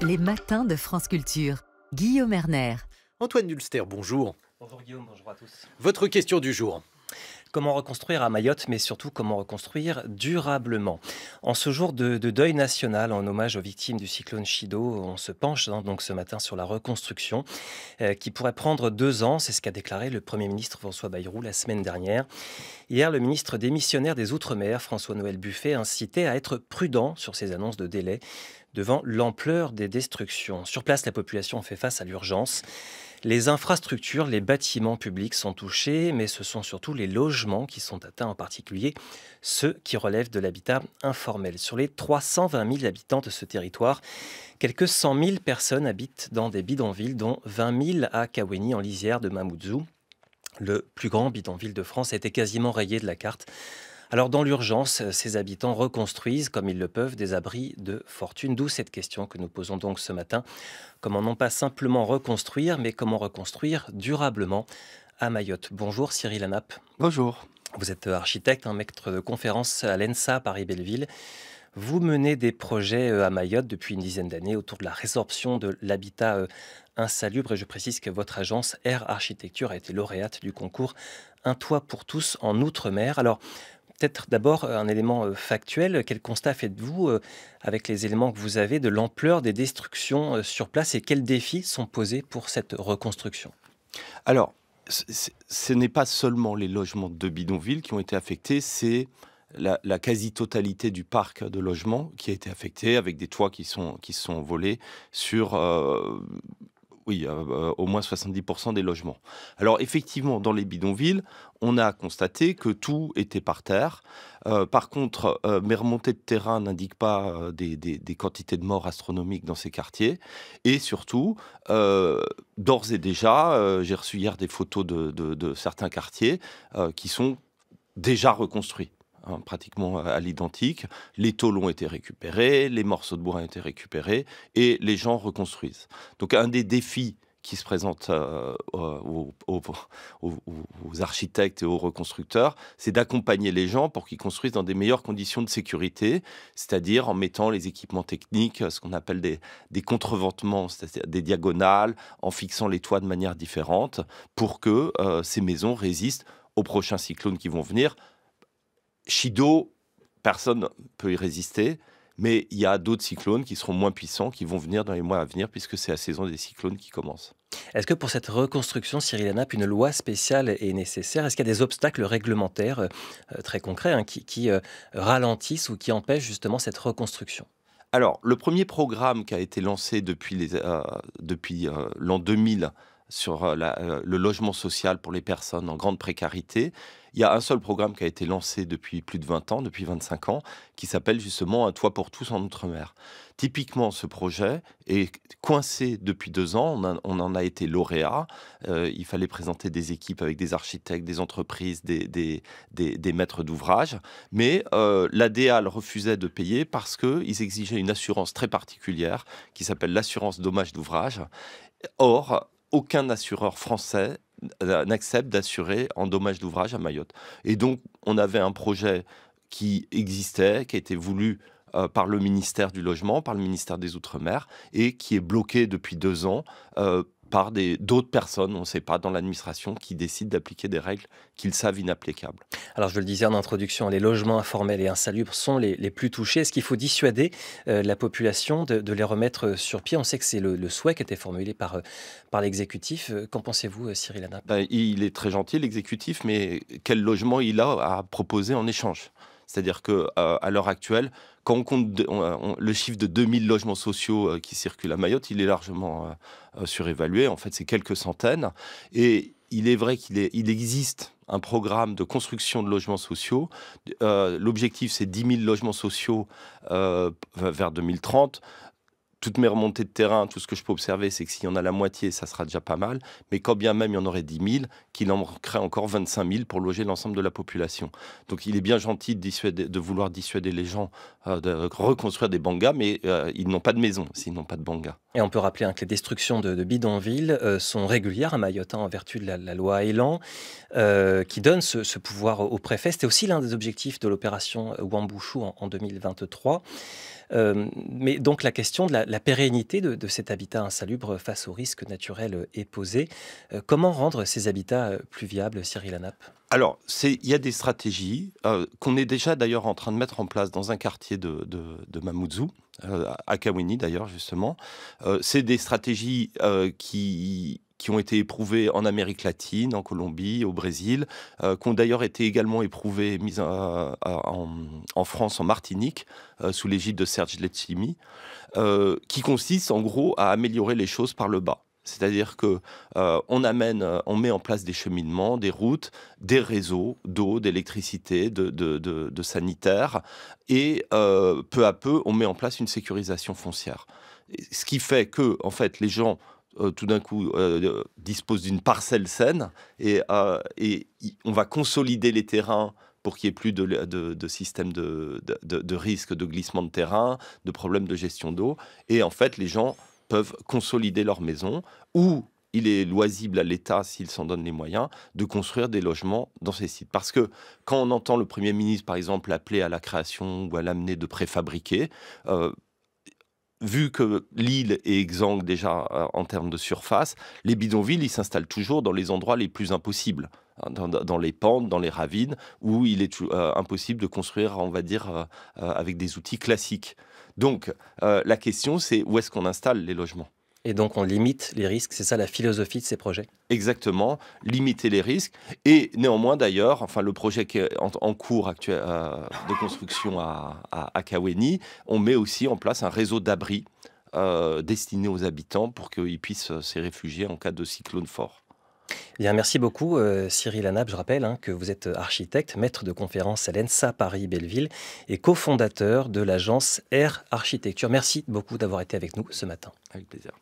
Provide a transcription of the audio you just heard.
Les matins de France Culture. Guillaume Erner. Antoine Dulster, bonjour. Bonjour Guillaume, bonjour à tous. Votre question du jour. Comment reconstruire à Mayotte, mais surtout comment reconstruire durablement? En ce jour de deuil national en hommage aux victimes du cyclone Chido, on se penche donc ce matin sur la reconstruction qui pourrait prendre 2 ans. C'est ce qu'a déclaré le Premier ministre François Bayrou la semaine dernière. Hier, le ministre démissionnaire des Outre-mer, François-Noël Buffet, incitait à être prudent sur ces annonces de délai devant l'ampleur des destructions. Sur place, la population fait face à l'urgence. Les infrastructures, les bâtiments publics sont touchés, mais ce sont surtout les logements qui sont atteints, en particulier ceux qui relèvent de l'habitat informel. Sur les 320 000 habitants de ce territoire, quelques 100 000 personnes habitent dans des bidonvilles, dont 20 000 à Kawéni, en lisière de Mamoudzou. Le plus grand bidonville de France a été quasiment rayé de la carte. Alors dans l'urgence, ces habitants reconstruisent comme ils le peuvent des abris de fortune, d'où cette question que nous posons donc ce matin. Comment non pas simplement reconstruire, mais comment reconstruire durablement à Mayotte? Bonjour Cyril Hanap. Bonjour. Vous êtes architecte, maître de conférence à l'ENSA Paris-Belleville. Vous menez des projets à Mayotte depuis une dizaine d'années autour de la résorption de l'habitat insalubre. Et je précise que votre agence Air Architecture a été lauréate du concours Un toit pour tous en Outre-mer. Alors, peut-être d'abord un élément factuel. Quel constat faites-vous avec les éléments que vous avez de l'ampleur des destructions sur place et quels défis sont posés pour cette reconstruction? Alors, ce n'est pas seulement les logements de bidonville qui ont été affectés, c'est la quasi-totalité du parc de logements qui a été affecté avec des toits qui sont volés sur au moins 70% des logements. Alors effectivement, dans les bidonvilles, on a constaté que tout était par terre. Par contre, mes remontées de terrain n'indiquent pas des quantités de morts astronomiques dans ces quartiers. Et surtout, d'ores et déjà, j'ai reçu hier des photos de certains quartiers qui sont déjà reconstruits. Pratiquement à l'identique. Les tôles ont été récupérés, les morceaux de bois ont été récupérés et les gens reconstruisent. Donc un des défis qui se présente aux architectes et aux reconstructeurs, c'est d'accompagner les gens pour qu'ils construisent dans des meilleures conditions de sécurité, c'est-à-dire en mettant les équipements techniques, ce qu'on appelle des contreventements, c'est-à-dire des diagonales, en fixant les toits de manière différente pour que ces maisons résistent aux prochains cyclones qui vont venir. Chido, personne ne peut y résister, mais il y a d'autres cyclones qui seront moins puissants, qui vont venir dans les mois à venir, puisque c'est la saison des cyclones qui commence. Est-ce que pour cette reconstruction, Cyril Hanap, une loi spéciale est nécessaire? Est-ce qu'il y a des obstacles réglementaires très concrets qui ralentissent ou qui empêchent justement cette reconstruction? Alors, le premier programme qui a été lancé depuis l'an 2000 sur le logement social pour les personnes en grande précarité, il y a un seul programme qui a été lancé depuis plus de 20 ans, depuis 25 ans, qui s'appelle justement Un toit pour tous en Outre-mer. Typiquement, ce projet est coincé depuis 2 ans. On en a été lauréat. Il fallait présenter des équipes avec des architectes, des entreprises, des maîtres d'ouvrage. Mais l'ADEAL refusait de payer parce qu'ils exigeaient une assurance très particulière qui s'appelle l'assurance dommage d'ouvrage. Or, aucun assureur français n'accepte d'assurer en dommage d'ouvrage à Mayotte. Et donc, on avait un projet qui existait, qui a été voulu par le ministère du Logement, par le ministère des Outre-mer, et qui est bloqué depuis 2 ans par d'autres personnes, on ne sait pas, dans l'administration, qui décident d'appliquer des règles qu'ils savent inapplicables. Alors, je le disais en introduction, les logements informels et insalubres sont les plus touchés. Est-ce qu'il faut dissuader la population de les remettre sur pied? On sait que c'est le souhait qui a été formulé par l'exécutif. Qu'en pensez-vous, Cyril Hanap? Il est très gentil, l'exécutif, mais quel logement il a à proposer en échange? C'est-à-dire qu'à l'heure actuelle, quand on compte le chiffre de 2000 logements sociaux qui circulent à Mayotte, il est largement surévalué. En fait, c'est quelques centaines. Et il est vrai qu'il existe un programme de construction de logements sociaux. L'objectif, c'est 10 000 logements sociaux vers 2030. Toutes mes remontées de terrain, tout ce que je peux observer, c'est que s'il y en a la moitié, ça sera déjà pas mal. Mais quand bien même il y en aurait 10 000, qu'il en manquerait encore 25 000 pour loger l'ensemble de la population. Donc il est bien gentil de vouloir dissuader les gens de reconstruire des bangas, mais ils n'ont pas de maison s'ils n'ont pas de bangas. Et on peut rappeler que les destructions de bidonvilles sont régulières à Mayotte, en vertu de la loi Elan, qui donne ce pouvoir au préfet. C'était aussi l'un des objectifs de l'opération Wambouchou en 2023. Mais donc la question de la pérennité de cet habitat insalubre face aux risques naturels est posée. Comment rendre ces habitats plus viables, Cyril Hanap? Alors, il y a des stratégies qu'on est déjà d'ailleurs en train de mettre en place dans un quartier de Mamoudzou, à Kawini d'ailleurs justement. C'est des stratégies qui ont été éprouvées en Amérique latine, en Colombie, au Brésil, qui ont d'ailleurs été également éprouvées, mises en France, en Martinique, sous l'égide de Serge Letchimy, qui consiste en gros à améliorer les choses par le bas. C'est-à-dire que on met en place des cheminements, des routes, des réseaux d'eau, d'électricité, de sanitaire, et peu à peu, on met en place une sécurisation foncière. Ce qui fait que, en fait, les gens tout d'un coup disposent d'une parcelle saine, et on va consolider les terrains pour qu'il n'y ait plus de système de risque de glissement de terrain, de problèmes de gestion d'eau, et en fait, les gens peuvent consolider leur maison, ou il est loisible à l'État, s'il s'en donne les moyens, de construire des logements dans ces sites. Parce que quand on entend le Premier ministre, par exemple, appeler à la création ou à l'amener de préfabriqués, vu que l'île est exsangue déjà en termes de surface, les bidonvilles, ils s'installent toujours dans les endroits les plus impossibles, dans les pentes, dans les ravines, où il est impossible de construire, on va dire, avec des outils classiques. Donc, la question, c'est où est-ce qu'on installe les logements? Et donc on limite les risques, c'est ça la philosophie de ces projets? Exactement, limiter les risques. Et néanmoins, d'ailleurs, enfin, le projet qui est en cours actuel, de construction à Kawini, on met aussi en place un réseau d'abris destiné aux habitants pour qu'ils puissent se réfugier en cas de cyclone fort. Bien, merci beaucoup Cyril Hanap. Je rappelle que vous êtes architecte, maître de conférence à l'ENSA Paris-Belleville et cofondateur de l'agence Air Architecture. Merci beaucoup d'avoir été avec nous ce matin. Avec plaisir.